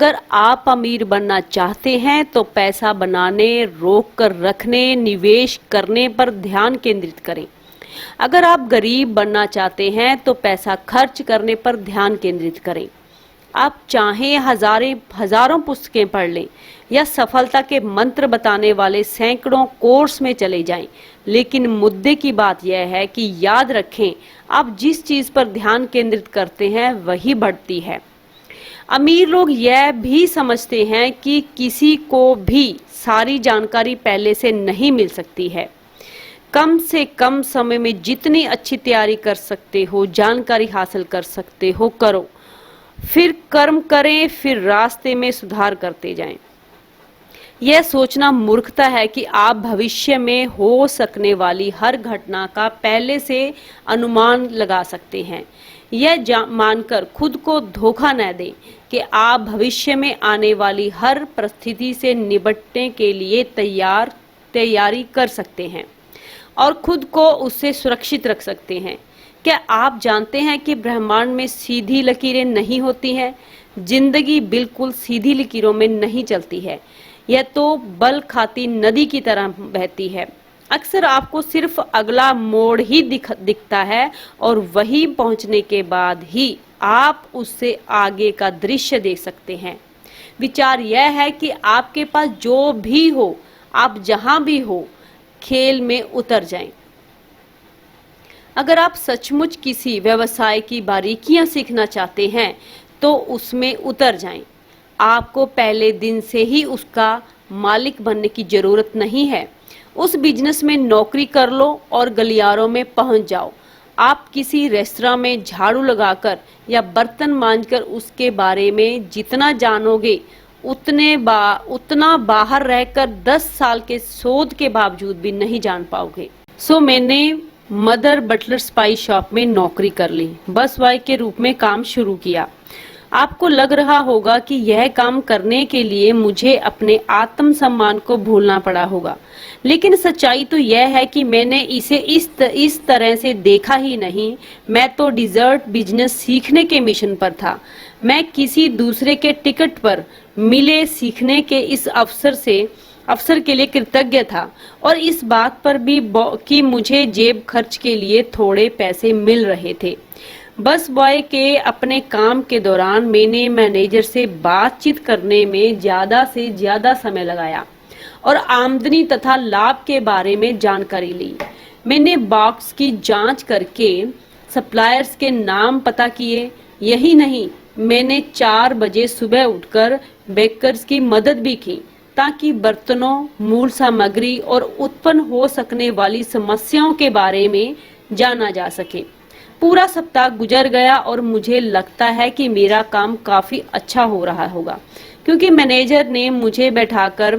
अगर आप अमीर बनना चाहते हैं तो पैसा बनाने, रोक कर रखने, निवेश करने पर ध्यान केंद्रित करें। अगर आप गरीब बनना चाहते हैं तो पैसा खर्च करने पर ध्यान केंद्रित करें। आप चाहें हजारों पुस्तकें पढ़ लें या सफलता के मंत्र बताने वाले सैकड़ों कोर्स में चले जाएं, लेकिन मुद्दे की बात यह है कि याद रखें, आप जिस चीज पर ध्यान केंद्रित करते हैं वही बढ़ती है। अमीर लोग यह भी समझते हैं कि किसी को भी सारी जानकारी पहले से नहीं मिल सकती है। कम से कम समय में जितनी अच्छी तैयारी कर सकते हो, जानकारी हासिल कर सकते हो, करो। फिर कर्म करें, फिर रास्ते में सुधार करते जाएं। यह सोचना मूर्खता है कि आप भविष्य में हो सकने वाली हर घटना का पहले से अनुमान लगा सकते हैं। यह मानकर खुद को धोखा न दें कि आप भविष्य में आने वाली हर परिस्थिति से निपटने के लिए तैयारी कर सकते हैं और खुद को उससे सुरक्षित रख सकते हैं। क्या आप जानते हैं कि ब्रह्मांड में सीधी लकीरें नहीं होती हैं? जिंदगी बिल्कुल सीधी लकीरों में नहीं चलती है, यह तो बल खाती नदी की तरह बहती है। अक्सर आपको सिर्फ अगला मोड़ ही दिखता है और वहीं पहुंचने के बाद ही आप उससे आगे का दृश्य देख सकते हैं। विचार यह है कि आपके पास जो भी हो, आप जहां भी हो, खेल में उतर जाएं। अगर आप सचमुच किसी व्यवसाय की बारीकियां सीखना चाहते हैं तो उसमें उतर जाएं। आपको पहले दिन से ही उसका मालिक बनने की जरूरत नहीं है। उस बिजनेस में नौकरी कर लो और गलियारों में पहुंच जाओ। आप किसी रेस्तरां में झाड़ू लगाकर या बर्तन मांजकर उसके बारे में जितना जानोगे उतना बाहर रहकर 10 साल के शोध के बावजूद भी नहीं जान पाओगे। सो मैंने मदर बटलर स्पाइस शॉप में नौकरी कर ली। बस बॉय के रूप में काम शुरू किया। आपको लग रहा होगा कि यह काम करने के लिए मुझे अपने आत्मसम्मान को भूलना पड़ा होगा, लेकिन सच्चाई तो यह है कि मैंने इसे इस तरह से देखा ही नहीं। मैं तो डिजर्ट बिजनेस सीखने के मिशन पर था। मैं किसी दूसरे के टिकट पर मिले सीखने के इस अवसर के लिए कृतज्ञ था और इस बात पर भी कि मुझे जेब खर्च के लिए थोड़े पैसे मिल रहे थे। बस बॉय के अपने काम के दौरान मैंने मैनेजर से बातचीत करने में ज्यादा से ज्यादा समय लगाया और आमदनी तथा लाभ के बारे में जानकारी ली। मैंने बॉक्स की जांच करके सप्लायर्स के नाम पता किए। यही नहीं, मैंने 4 बजे सुबह उठकर बेकर्स की मदद भी की ताकि बर्तनों, मूल सामग्री और उत्पन्न हो सकने वाली समस्याओं के बारे में जाना जा सके। पूरा सप्ताह गुजर गया और मुझे लगता है कि मेरा काम काफी अच्छा हो रहा होगा, क्योंकि मैनेजर ने मुझे बैठाकर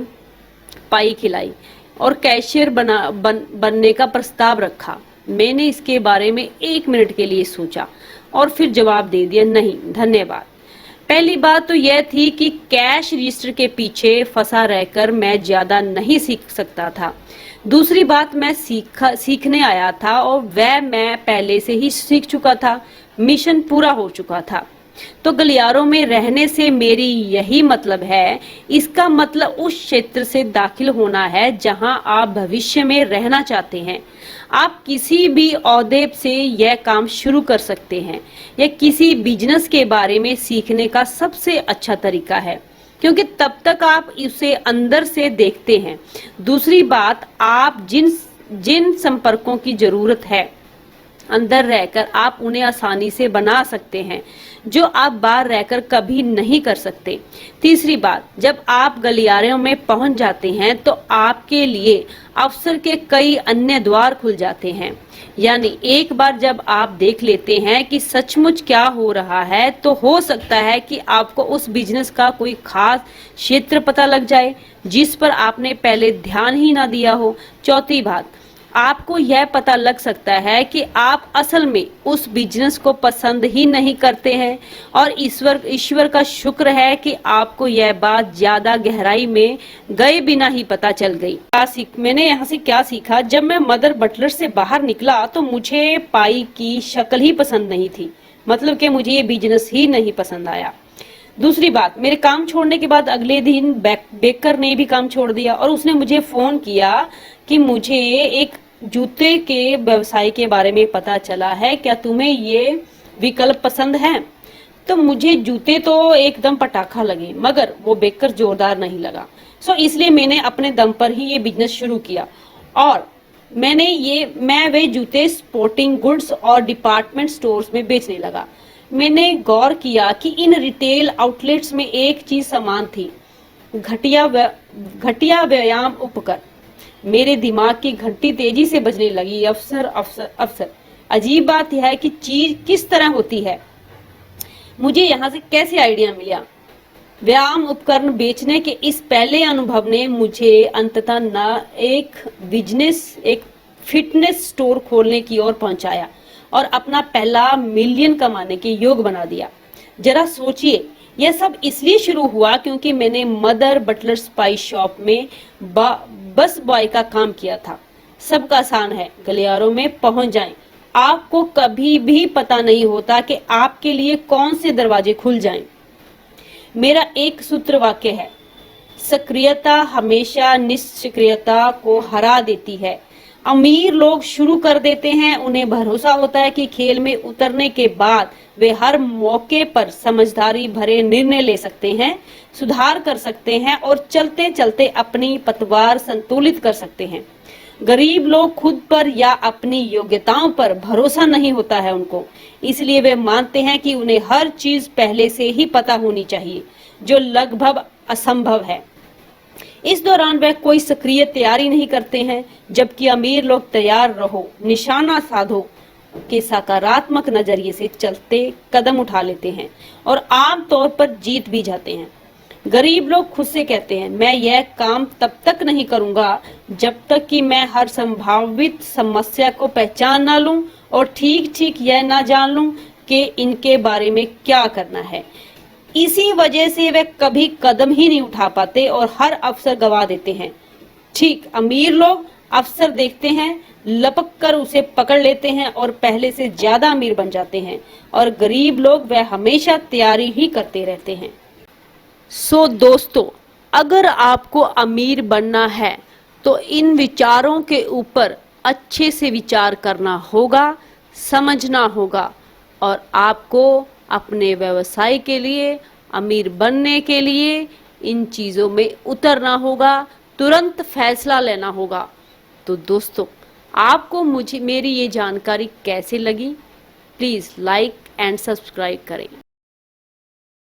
पाई खिलाई और कैशियर बनने का प्रस्ताव रखा। मैंने इसके बारे में 1 मिनट के लिए सोचा और फिर जवाब दे दिया, नहीं धन्यवाद। पहली बात तो यह थी कि कैश रजिस्टर के पीछे फंसा रहकर मैं ज्यादा नहीं सीख सकता था। दूसरी बात, मैं सीखने आया था और वह मैं पहले से ही सीख चुका था। मिशन पूरा हो चुका था। तो गलियारों में रहने से मेरी यही मतलब है। इसका मतलब उस क्षेत्र से दाखिल होना है जहां आप भविष्य में रहना चाहते हैं। आप किसी भी ओहदे से यह काम शुरू कर सकते हैं। यह किसी बिजनेस के बारे में सीखने का सबसे अच्छा तरीका है, क्योंकि तब तक आप उसे अंदर से देखते हैं। दूसरी बात, आप जिन संपर्कों की जरूरत है अंदर रहकर आप उन्हें आसानी से बना सकते हैं, जो आप बाहर रहकर कभी नहीं कर सकते। तीसरी बात, जब आप गलियारों में पहुंच जाते हैं तो आपके लिए अवसर के कई अन्य द्वार खुल जाते हैं। यानी एक बार जब आप देख लेते हैं कि सचमुच क्या हो रहा है, तो हो सकता है कि आपको उस बिजनेस का कोई खास क्षेत्र पता लग जाए जिस पर आपने पहले ध्यान ही ना दिया हो। चौथी बात, आपको यह पता लग सकता है कि आप असल में उस बिजनेस को पसंद ही नहीं करते हैं और ईश्वर का शुक्र है कि आपको यह बात ज्यादा गहराई में गए बिना ही पता चल गई। मैंने यहाँ से क्या सीखा? जब मैं मदर बटलर से बाहर निकला तो मुझे पाई की शक्ल ही पसंद नहीं थी, मतलब कि मुझे ये बिजनेस ही नहीं पसंद आया। दूसरी बात, मेरे काम छोड़ने के बाद अगले दिन बेकर ने भी काम छोड़ दिया और उसने मुझे फोन किया कि मुझे एक जूते के व्यवसाय के बारे में पता चला है, क्या तुम्हें ये विकल्प पसंद है? तो मुझे जूते तो एकदम पटाखा लगे, मगर वो बेकर जोरदार नहीं लगा। सो इसलिए मैंने अपने दम पर ही ये बिजनेस शुरू किया और मैं वे जूते स्पोर्टिंग गुड्स और डिपार्टमेंट स्टोर्स में बेचने लगा। मैंने गौर किया कि इन रिटेल आउटलेट्स में एक चीज समान थी, घटिया व्यायाम उपकरण। मेरे दिमाग की घंटी तेजी से बजने लगी। अफसर अफसर अफसर, अजीब बात यह है कि चीज किस तरह होती है, मुझे यहाँ से कैसे आइडिया मिला। व्यायाम उपकरण बेचने के इस पहले अनुभव ने मुझे अंततः एक फिटनेस स्टोर खोलने की ओर पहुंचाया और अपना पहला मिलियन कमाने के योग बना दिया। जरा सोचिए, यह सब इसलिए शुरू हुआ क्योंकि मैंने मदर बटलर स्पाइस शॉप में बस बॉय का काम किया था। सबका आसान है, गलियारों में पहुंच जाएं। आपको कभी भी पता नहीं होता कि आपके लिए कौन से दरवाजे खुल जाएं। मेरा एक सूत्र वाक्य है, सक्रियता हमेशा निष्क्रियता को हरा देती है। अमीर लोग शुरू कर देते हैं, उन्हें भरोसा होता है कि खेल में उतरने के बाद वे हर मौके पर समझदारी भरे निर्णय ले सकते हैं, सुधार कर सकते हैं और चलते चलते अपनी पतवार संतुलित कर सकते हैं। गरीब लोग खुद पर या अपनी योग्यताओं पर भरोसा नहीं होता है उनको, इसलिए वे मानते हैं कि उन्हें हर चीज पहले से ही पता होनी चाहिए, जो लगभग असंभव है। इस दौरान वे कोई सक्रिय तैयारी नहीं करते हैं, जबकि अमीर लोग तैयार रहो, निशाना साधो के सकारात्मक नजरिए से चलते कदम उठा लेते हैं और आम तौर पर जीत भी जाते हैं। गरीब लोग खुद से कहते हैं, मैं यह काम तब तक नहीं करूंगा जब तक कि मैं हर संभावित समस्या को पहचान ना लूं और ठीक ठीक यह ना जान लूं कि इनके बारे में क्या करना है। इसी वजह से वे कभी कदम ही नहीं उठा पाते और हर अवसर गवा देते हैं। ठीक, अमीर लोग अवसर देखते हैं, लपक कर उसे पकड़ लेते हैं और पहले से ज्यादा अमीर बन जाते हैं, और गरीब लोग वह हमेशा तैयारी ही करते रहते हैं। सो दोस्तों, अगर आपको अमीर बनना है तो इन विचारों के ऊपर अच्छे से विचार करना होगा, समझना होगा और आपको अपने व्यवसाय के लिए, अमीर बनने के लिए इन चीज़ों में उतरना होगा, तुरंत फैसला लेना होगा। तो दोस्तों, आपको मेरी ये जानकारी कैसे लगी? प्लीज़ लाइक एंड सब्सक्राइब करें।